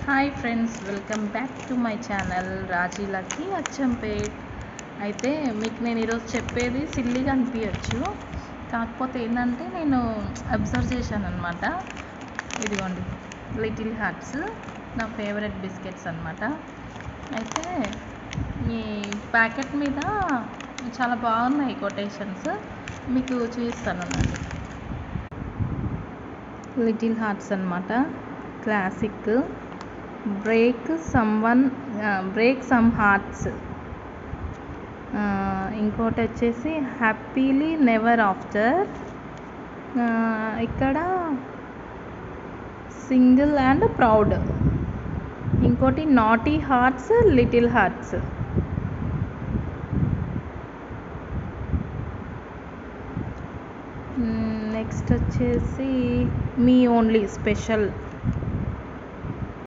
Hi friends, welcome back to my channel Raji lucky Achampet. అయితే మీకు నేను ఈరోజు చెప్పేది సిల్లీగా అనిపించచ్చు, కాకపోతే ఏంటంటే నేను అబ్జర్వ్ చేశాను అనమాట. ఇదిగోండి, లిటిల్ హార్ట్స్ నా ఫేవరెట్ బిస్కెట్స్ అనమాట. అయితే ఈ ప్యాకెట్ మీద చాలా బాగున్నాయి కొటేషన్స్, మీకు చూపిస్తాను. లిటిల్ హార్ట్స్ అనమాట, క్లాసిక్. Break some hearts. ఇంకోటి వచ్చేసి హ్యాపీలీ నెవర్ ఆఫ్టర్. ఇక్కడ సింగిల్ అండ్ ప్రౌడ్. ఇంకోటి naughty hearts, little hearts. Next వచ్చేసి మీ ఓన్లీ స్పెషల్.